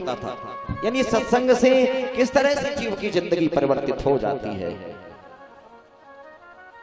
करता था। यानी सत्संग से किस तरह से जीव की जिंदगी परिवर्तित हो जाती है।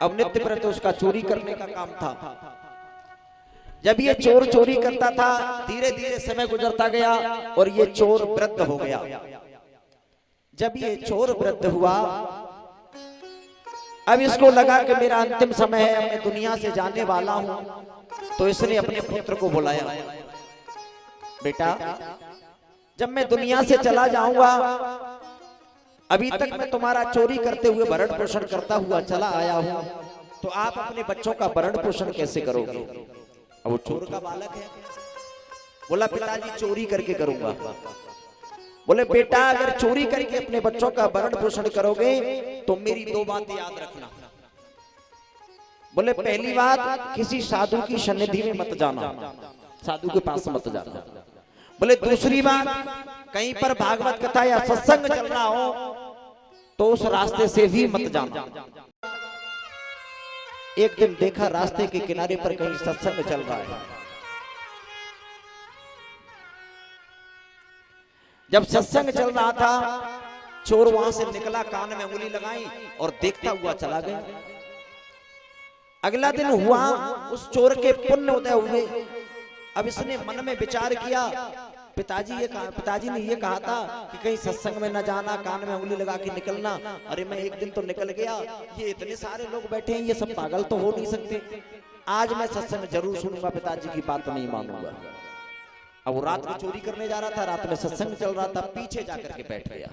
अब नित्य प्रति उसका चोरी करने का काम था। जब ये चोर चोरी करता था, धीरे धीरे समय गुजरता गया और ये चोर वृद्ध हो गया। जब ये चोर वृद्ध हुआ, अब इसको लगा कि मेरा अंतिम समय है, मैं दुनिया से जाने वाला हूं। तो इसने अपने पुत्र को बुलाया, बेटा जब मैं दुनिया से चला जाऊंगा, अभी तक मैं तुम्हारा चोरी करते हुए भरण पोषण करता हुआ चला आया हूं, तो आप अपने बच्चों का भरण पोषण कैसे करोगे? अब वो चोर का बालक है, बोला पिताजी चोरी करके करूंगा। बोले बेटा अगर चोरी करके अपने बच्चों का भरण पोषण करोगे तो मेरी दो बातें याद रखना। बोले पहली बात, किसी साधु की सन्निधि में मत जाना, साधु के पास मत जाना। बोले दूसरी बात, कहीं पर भागवत कथा या सत्संग चल रहा हो तो उस रास्ते से भी मत जाना। एक दिन देखा रास्ते के किनारे पर कहीं सत्संग चल रहा है। जब सत्संग चल रहा था, चोर वहां से निकला, कान में उंगली लगाई और देखता हुआ चला गया। अगला दिन हुआ, उस चोर के पुण्य उदय हुए। अब इसने मन में विचार किया, पिताजी ने ये कहा था कि कहीं सत्संग में न जाना, कान में उंगली लगा के निकलना। अरे मैं एक दिन तो निकल गया, ये इतने सारे लोग बैठे हैं, ये सब पागल तो हो नहीं सकते। आज मैं सत्संग जरूर सुनूंगा, पिताजी की बात नहीं मानूंगा। अब वो रात को चोरी करने जा रहा था, रात में सत्संग चल रहा था, पीछे जाकर के बैठ गया।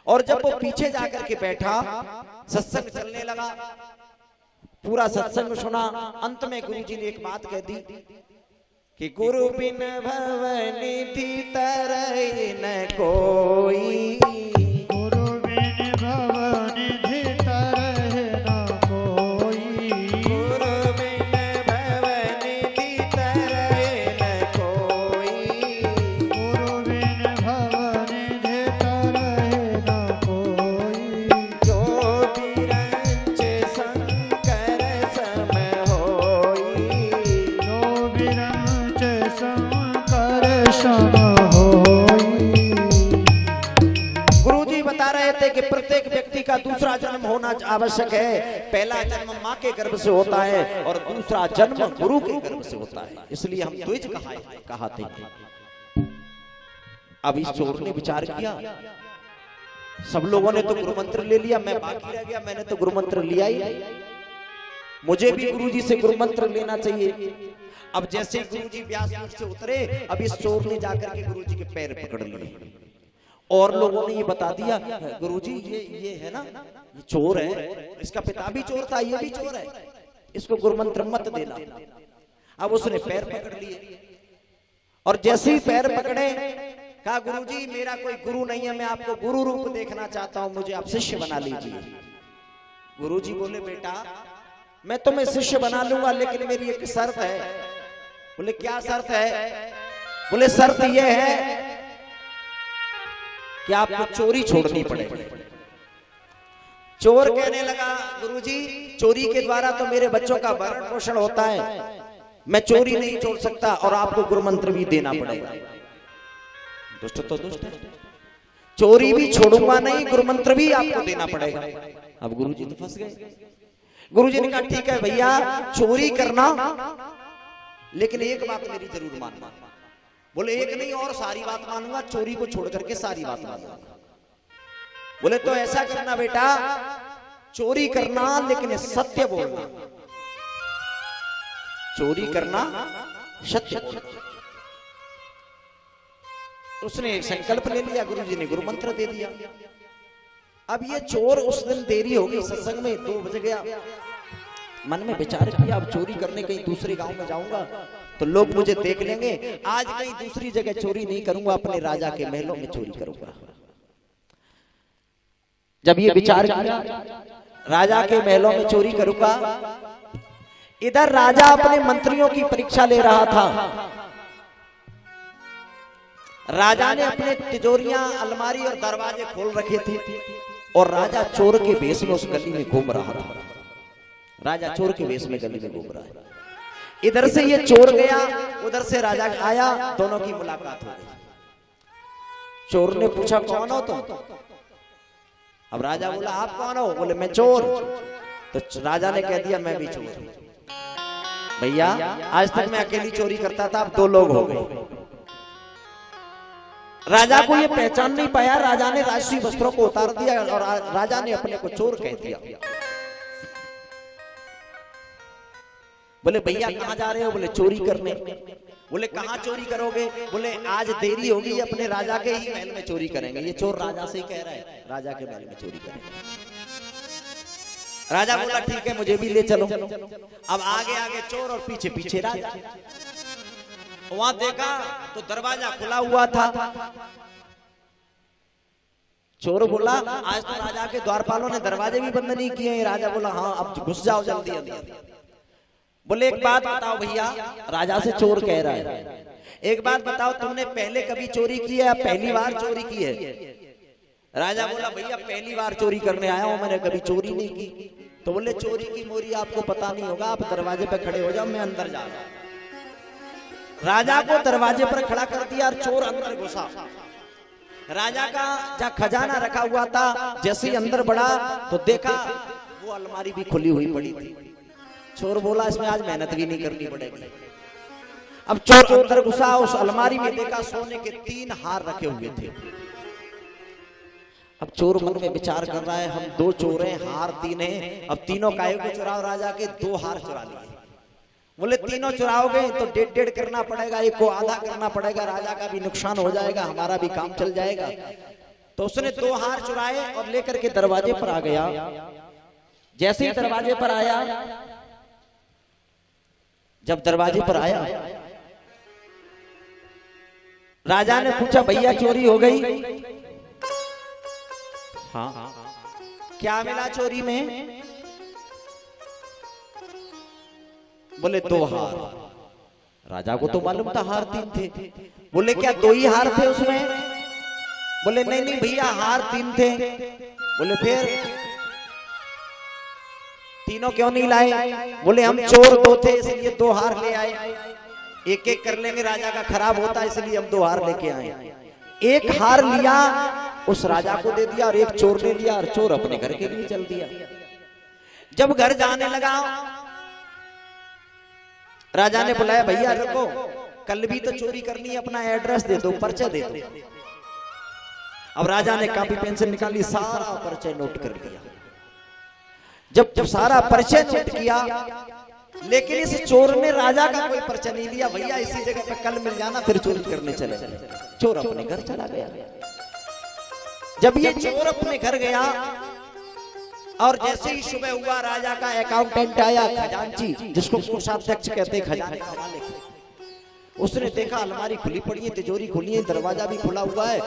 और जब वो पीछे जाकर के बैठा, सत्संग चलने लगा, पूरा सत्संग सुना। अंत में गुरुजी ने एक बात कह दी कि गुरु बिन भवनिधि तरहि न कोई, गुरु बिन भवनिधि तरहि न कोई, गुरु बिन भवनिधि तरहि न कोई, गुरु बिन भवनिधि तरहि न कोई, जो बिरंच शंकर सम होई, जो बिरंच शंकर सम होई। गुरुजी बता रहे थे कि प्रत्येक व्यक्ति का दूसरा जन्म होना आवश्यक है। पहला जन्म माँ के गर्भ से होता है और दूसरा जन्म गुरु के गर्भ से होता है। इसलिए हम द्विज कहाते हैं। अब इस चोर ने विचार किया, सब लोगों ने तो गुरु मंत्र ले लिया, मैं बाकी रह गया, मैंने तो गुरु मंत्र लिया ही नहीं, मुझे भी गुरुजी से गुरु मंत्र लेना चाहिए। अब जैसे गुरुजी व्यासपीठ से उतरे, अब इस चोर ने जाकर के गुरुजी के पैर पकड़ लिए और लोगों ने ये बता दिया, गुरुजी ये है ना, ये चोर है, इसका पिता भी चोर था, ये भी चोर है, इसको गुरु मंत्र मत देना। अब उसने पैर पकड़ लिए और जैसे ही पैर पकड़े, कहा गुरुजी मेरा कोई गुरु नहीं है, मैं आपको गुरु रूप देखना चाहता हूं, मुझे आप शिष्य बना लीजिए। गुरुजी बोले बेटा मैं तुम्हें शिष्य बना लूंगा, लेकिन मेरी एक शर्त है। बोले क्या शर्त है? बोले शर्त यह है कि आपको चोरी छोड़नी पड़ेगी। चोर कहने लगा गुरुजी चोरी के द्वारा तो मेरे बच्चों का भरण पोषण होता है, मैं चोरी नहीं छोड़ सकता और आपको गुरु मंत्र भी देना पड़ेगा। दुष्ट तो दुष्ट है, चोरी भी छोड़ूंगा नहीं, गुरु मंत्र भी आपको देना पड़ेगा। अब गुरुजी तो फंस गए। गुरुजी ने कहा ठीक है भैया चोरी करना, लेकिन एक बात मेरी जरूर मानना। बोले एक नहीं और सारी बात मानूंगा, चोरी को छोड़ करके सारी बात मानूंगा। बोले तो ऐसा करना बेटा, चोरी करना लेकिन सत्य बोलना, चोरी करना सत्य बोलना। उसने एक संकल्प ले लिया, गुरुजी ने गुरु मंत्र दे दिया। अब ये चोर उस दिन देरी हो गई सत्संग में, 2 बज गया। मन में विचार किया अब चोरी करने कहीं दूसरे गांव में जाऊंगा तो लोग मुझे देख लेंगे, आज कहीं दूसरी जगह चोरी नहीं करूंगा, अपने राजा के महलों में चोरी करूंगा। जब ये विचार किया राजा के महलों में चोरी करूंगा, इधर राजा अपने मंत्रियों की परीक्षा ले रहा था। राजा ने अपने तिजोरियां, अलमारी और दरवाजे खोल रखे थे और राजा चोर के वेश में उस गली में घूम रहा था। राजा चोर के वेश में गली में घूम रहा है। इधर से ये चोर गया, उधर से राजा आया, दोनों की मुलाकात हो गई। चोर ने पूछा कौन हो तुम? अब राजा बोला आप कौन हो? बोले मैं चोर। तो राजा ने कह दिया मैं भी चोर हूं। भैया आज तक मैं अकेली चोरी करता था, अब 2 लोग हो गए। राजा को ये पहचान नहीं पाया। राजा ने राजसी वस्त्रों को उतार दिया और राजा ने अपने को चोर कह दिया। बोले भैया कहां जा रहे हो? बोले चोरी करने। बोले कहां चोरी करोगे? बोले आज देरी होगी, अपने राजा के ही महल में चोरी करेंगे। ये चोर राजा से ही कह रहा है, राजा के महल में चोरी करेंगे। राजा बोला ठीक है मुझे भी ले चलो। अब आगे आगे चोर और पीछे पीछे राजा। वहां देखा तो दरवाजा खुला हुआ था। चोर बोला आज तो राजा के द्वारपालों ने दरवाजे भी बंद नहीं किए। राजा बोला हाँ अब घुस जाओ जल्दी अंदर। बोले एक बात बताओ भैया, राजा से चोर कह रहा है, एक बात बताओ तुमने पहले कभी चोरी की है या पहली बार चोरी की है? राजा बोला भैया पहली बार चोरी करने आया हूं, मैंने कभी चोरी नहीं की। तो बोले चोरी की मोरी आपको पता नहीं होगा, आप दरवाजे पे खड़े हो जाओ, मैं अंदर जा रहा हूं। राजा को दरवाजे पर खड़ा कर दिया और चोर अंदर घुसा। राजा का जहां खजाना रखा हुआ था, जैसे ही अंदर बढ़ा तो देखा वो अलमारी भी खुली हुई पड़ी थी। चोर बोला इसमें आज मेहनत भी नहीं करनी पड़ेगी। अब चोर अंदर घुसा, उस अलमारी में देखा सोने के 3 हार रखे हुए थे। अब चोर मन में विचार कर रहा है हम 2 चोर हैं, हार 3 हैं, अब तीनों काहे को चुराओ? राजा के 2 हार चुरा लिए। बोले तीनों चुराओगे तो 1.5 करना पड़ेगा, एक को आधा करना पड़ेगा, राजा का भी नुकसान हो जाएगा, हमारा भी काम चल जाएगा। तो उसने 2 हार चुराए और लेकर के दरवाजे पर आ गया। जैसे ही दरवाजे पर आया, जब दरवाजे पर आया राजा ने पूछा भैया चोरी हो गई? हाँ। क्या मिला चोरी में? बोले 2 हार। राजा को तो मालूम था हार 3 थे। बोले क्या 2 ही हार थे उसमें? बोले नहीं नहीं भैया हार 3 थे। बोले फिर तीनों क्यों नहीं लाए? बोले हम चोर 2 थे इसलिए 2 हार ले आए, एक एक कर लेंगे राजा का खराब होता इसलिए हम 2 हार लेके आए। 1 हार लिया उस राजा को दे दिया और 1 चोर ने लिया और चोर अपने घर के लिए चल दिया। जब घर जाने लगा राजा ने बुलाया भैया रुको, कल भी तो चोरी करनी है, अपना एड्रेस दे दो, पर्चा दे दो। अब राजा ने कॉपी पेंसिल निकाली, सारा पर्चा नोट कर लिया। जब सारा पर्चा नोट किया, लेकिन इस चोर ने राजा का कोई पर्चा नहीं लिया। भैया इसी जगह पे कल मिल जाना, फिर चोरी करने चले। चोर अपने घर चला गया। जब ये चोर अपने घर गया और जैसे ही सुबह हुआ, राजा का अकाउंटेंट आया, खजांची जिसको कोषाध्यक्ष कहते हैं, खजाने का मालिक। उसने देखा अलमारी खुली पड़ी है, तिजोरी खुली है, दरवाजा भी खुला हुआ है,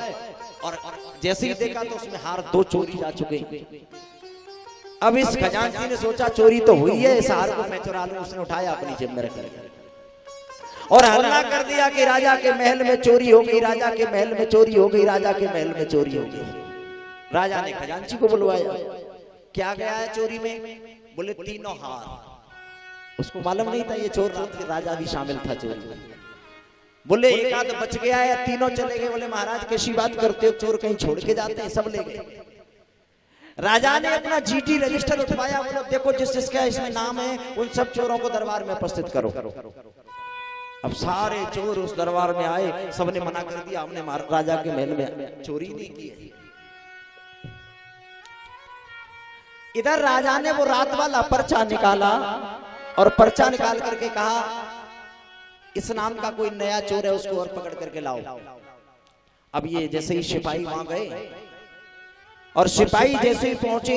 और जैसे ही देखा तो उसमें हार 2 चोरी जा चुके। अब इस खजांची ने सोचा चोरी तो हुई है, इस हार को मैं चुरा लूं। उसने उठाया अपनी जेब में रख लिया और हल्ला कर दिया कि राजा के महल में चोरी हो गई, राजा के महल में चोरी हो गई, राजा के महल में चोरी हो गई। राजा ने खजांची को बुलवाया, क्या गया है चोरी में? बोले 3 हार। उसको मालूम नहीं था ये चोर राजा भी शामिल था चोरी में। बोले 1 आध बच गया है, 3 चले गए। बोले महाराज कैसी बात करते हो, चोर कहीं छोड़ के जाते हैं, सब ले गए। राजा ने अपना जीटी रजिस्टर उठवाया, बोलो देखो जिस जिसका इसमें नाम है उन सब चोरों को दरबार में उपस्थित करो। अब सारे चोर उस दरबार में आए, सबने मना कर दिया हमने राजा के महल में चोरी नहीं की। इधर राजा ने वो रात वाला पर्चा निकाला और पर्चा निकाल करके कहा इस नाम का कोई नया चोर है, उसको और पकड़ करके लाओ। अब ये जैसे ही सिपाही वहां गए और सिपाही जैसे ही पहुंचे,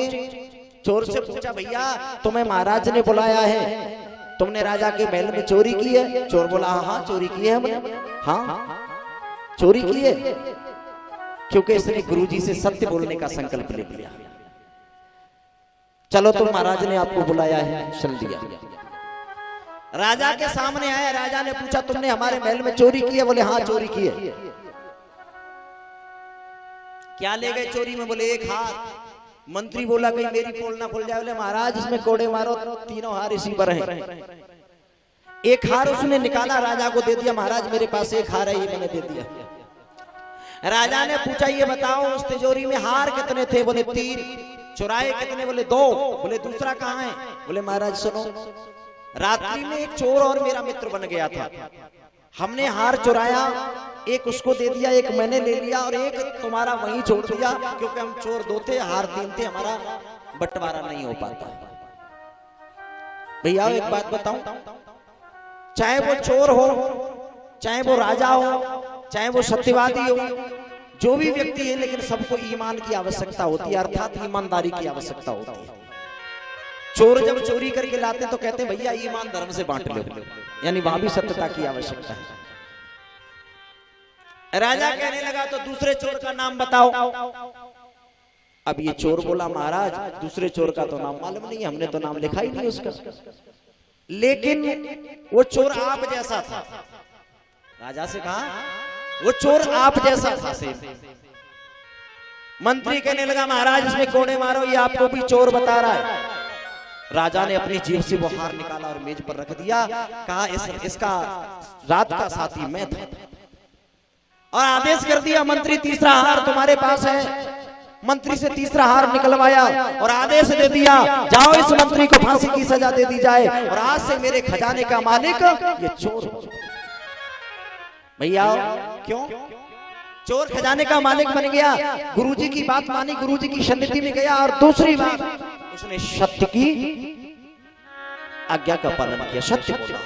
चोर से पूछा भैया तुम्हें महाराज ने बुलाया है, तुमने राजा के महल में चोरी की है? चोर बोला हाँ चोरी की है हमने। हाँ चोरी की है, क्योंकि इसने गुरुजी से सत्य बोलने का संकल्प ले लिया। चलो तो महाराज ने आपको बुलाया है, चल दिया। राजा के सामने आया, राजा ने पूछा तुमने हमारे महल में चोरी की है? बोले हाँ चोरी की है। क्या ले गए चोरी में? बोले 1 हार। मंत्री बोला कहीं मेरी पोल ना खुल जाए। बोले महाराज इसमें कोड़े मारो, 3 हार इसी पर हैं। 1 हार उसने निकाला, राजा को दे दिया। महाराज मेरे पास 1 हार है, ये मैंने दे दिया। राजा ने पूछा ये बताओ उस तिजोरी में हार कितने थे? बोले 3। चुराए कितने? बोले 2। बोले दूसरा कहाँ है? बोले महाराज सुनो, रात्रि में एक चोर और मेरा मित्र बन गया था, हमने हार चुराया, एक उसको दे दिया, एक मैंने ले लिया और एक तुम्हारा वहीं छोड़ दिया, क्योंकि हम चोर 2 थे, हार 3 थे, हमारा बंटवारा नहीं हो पाता। भैया एक बात बताऊं, चाहे वो चोर हो, चाहे वो राजा हो, चाहे वो सत्यवादी हो, जो भी व्यक्ति है, लेकिन सबको ईमान की आवश्यकता होती है, अर्थात ईमानदारी की आवश्यकता होती है। चोर जब चोरी करके लाते तो कहते हैं भैया ईमान धर्म से बांट लो, यानी वहां भी सत्यता की आवश्यकता है। राजा कहने लगा तो दूसरे चोर का नाम बताओ। अब ये चोर बोला महाराज दूसरे चोर का तो नाम मालूम नहीं, हमने तो नाम लिखा ही नहीं उसका, लेकिन वो चोर आप जैसा था। राजा से कहा वो चोर आप जैसा था सेम। मंत्री कहने लगा महाराज इसमें कोड़े मारो, ये आपको भी चोर बता रहा है। राजा ने अपनी जेब से वो हार निकाला और मेज पर रख दिया, कहा इसका रात का साथी मैं था, और आदेश कर दिया मंत्री तीसरा हार तुम्हारे पास है। मंत्री से तीसरा हार निकलवाया और आदेश दे दिया जाओ इस मंत्री को फांसी की सजा दे दी जाए, और आज से मेरे खजाने का मालिक ये चोर। भैया क्यों? चोर खजाने का मालिक बन गया, गुरुजी की बात मानी, गुरुजी की सन्निधि में गया, और दूसरी बात उसने सत्य की आज्ञा का पालन किया, सत्य बोला।